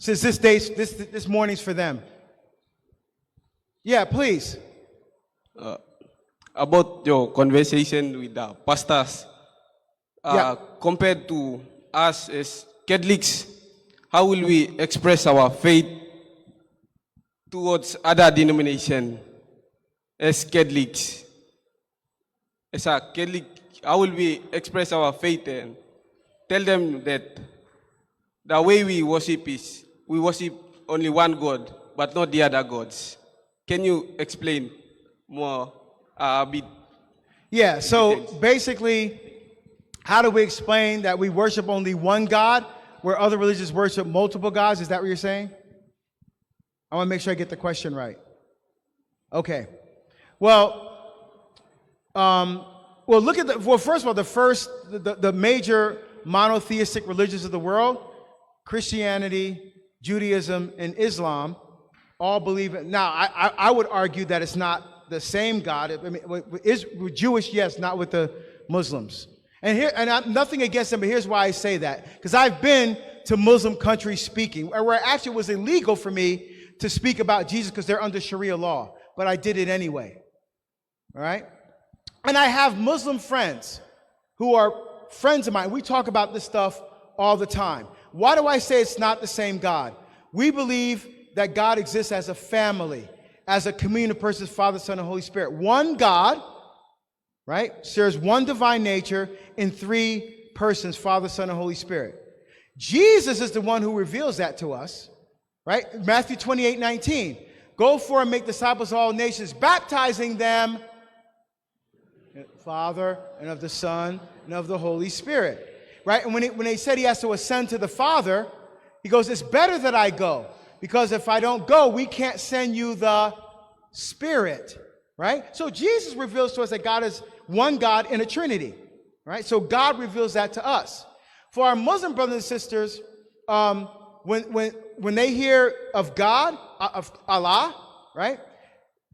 since this morning's for them. Yeah, please. About your conversation with the pastors, compared to us as Catholics, how will we express our faith towards other denomination as Catholics? As a Catholic, how will we express our faith and tell them that the way we worship is we worship only one God, but not the other gods? Can you explain more a bit? Yeah, so basically, how do we explain that we worship only one God where other religions worship multiple gods? Is that what you're saying? I want to make sure I get the question right. Okay. Well, look at first of all, the major monotheistic religions of the world, Christianity, Judaism, and Islam, all believe it. Now, I would argue that it's not the same God. I mean, with Jewish, yes, not with the Muslims. And nothing against them, but here's why I say that. Because I've been to Muslim countries speaking, where actually it was illegal for me to speak about Jesus because they're under Sharia law. But I did it anyway. All right? And I have Muslim friends who are friends of mine. We talk about this stuff all the time. Why do I say it's not the same God? We believe that God exists as a family, as a communion of persons, Father, Son, and Holy Spirit. One God, right, shares one divine nature in three persons, Father, Son, and Holy Spirit. Jesus is the one who reveals that to us, right? Matthew 28:19. Go for and make disciples of all nations, baptizing them, Father, and of the Son, and of the Holy Spirit, right? And when they said he has to ascend to the Father, he goes, it's better that I go, because if I don't go, we can't send you the Spirit, right? So Jesus reveals to us that God is one God in a Trinity, right? So God reveals that to us. For our Muslim brothers and sisters, when they hear of God, of Allah, right,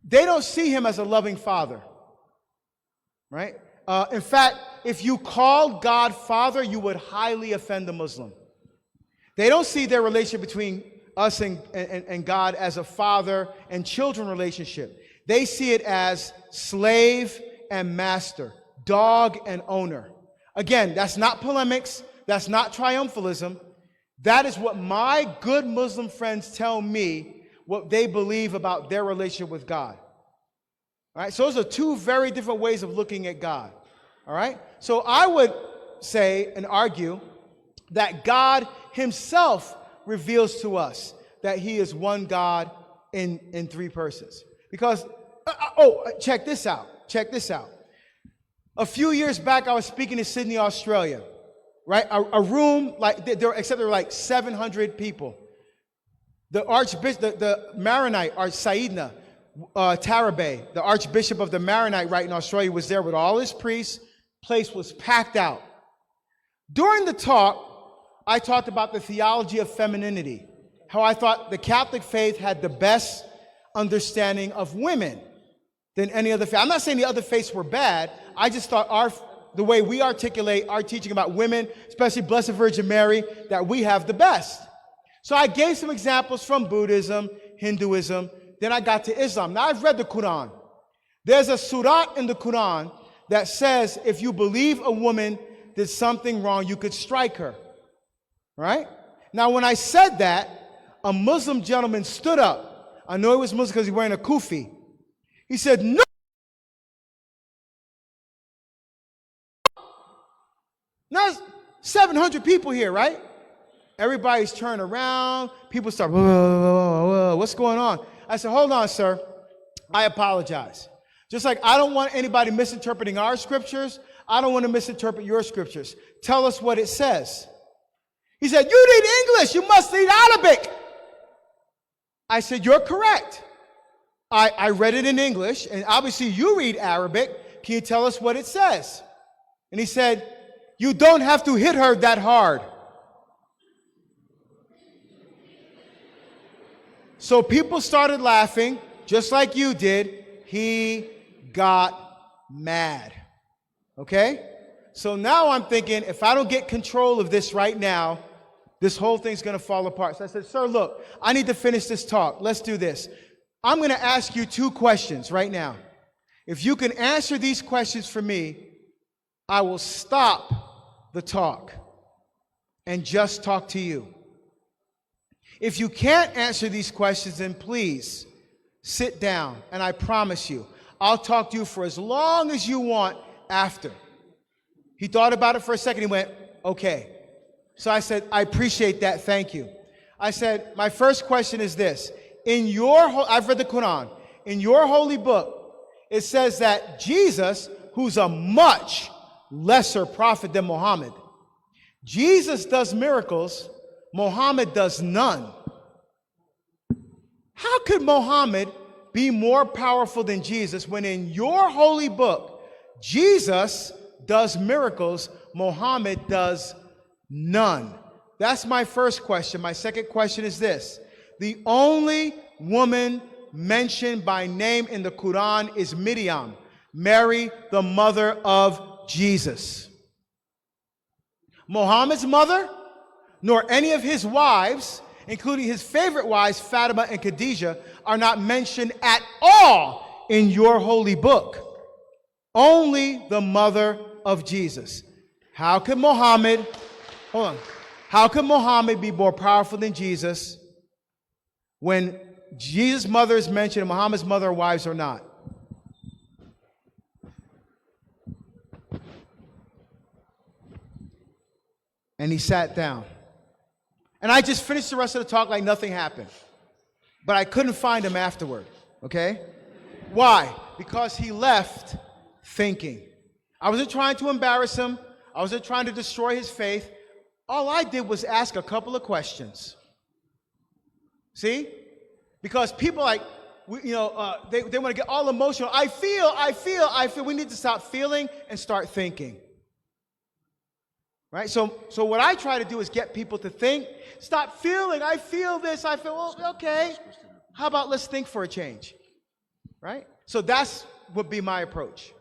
they don't see him as a loving father, right? In fact, if you called God Father, you would highly offend the Muslim. They don't see their relationship between us and God as a father and children relationship. They see it as slave and master, dog and owner. Again, that's not polemics. That's not triumphalism. That is what my good Muslim friends tell me, what they believe about their relationship with God. All right, so those are two very different ways of looking at God. All right, so I would say and argue that God himself reveals to us that he is one God in three persons. Because, check this out. A few years back, I was speaking in Sydney, Australia, right? A room, except there were like 700 people. The Archbishop, the Maronite, Saidna Tarabe, the Archbishop of the Maronite rite in Australia, was there with all his priests. Place was packed out. During the talk, I talked about the theology of femininity, how I thought the Catholic faith had the best understanding of women than any other faith. I'm not saying the other faiths were bad. I just thought the way we articulate our teaching about women, especially Blessed Virgin Mary, that we have the best. So I gave some examples from Buddhism, Hinduism, then I got to Islam. Now I've read the Quran. There's a surah in the Quran that says if you believe a woman did something wrong, you could strike her. Right? Now when I said that, a Muslim gentleman stood up. I know he was Muslim because he's wearing a kufi. He said, no. Now, 700 people here, right? Everybody's turned around. People start, whoa, whoa, whoa, what's going on? I said, hold on, sir. I apologize. Just like I don't want anybody misinterpreting our scriptures, I don't want to misinterpret your scriptures. Tell us what it says. He said, you read English. You must read Arabic. I said, you're correct. I read it in English, and obviously you read Arabic. Can you tell us what it says? And he said, you don't have to hit her that hard. So people started laughing, just like you did. He got mad. Okay? So now I'm thinking, if I don't get control of this right now, This whole thing's going to fall apart. So I said, sir, look, I need to finish this talk. Let's do this. I'm going to ask you 2 questions right now. If you can answer these questions for me, I will stop the talk and just talk to you. If you can't answer these questions, then please sit down, and I promise you, I'll talk to you for as long as you want after. He thought about it for a second. He went, okay. So I said, I appreciate that. Thank you. I said, my first question is this. I've read the Quran. In your holy book, it says that Jesus, who's a much lesser prophet than Muhammad, Jesus does miracles, Muhammad does none. How could Muhammad be more powerful than Jesus when in your holy book, Jesus does miracles, Muhammad does none? That's my first question. My second question is this. The only woman mentioned by name in the Quran is Miriam, Mary, the mother of Jesus. Muhammad's mother, nor any of his wives, including his favorite wives, Fatima and Khadijah, are not mentioned at all in your holy book. Only the mother of Jesus. How could Muhammad be more powerful than Jesus when Jesus' mother is mentioned and Muhammad's mother or wives are not? And he sat down. And I just finished the rest of the talk like nothing happened. But I couldn't find him afterward, okay? Why? Because he left thinking. I wasn't trying to embarrass him. I wasn't trying to destroy his faith. All I did was ask a couple of questions. See? Because people they want to get all emotional. I feel. We need to stop feeling and start thinking. Right? So what I try to do is get people to think. Stop feeling. I feel this. Well, okay. How about let's think for a change? Right? So that's would be my approach.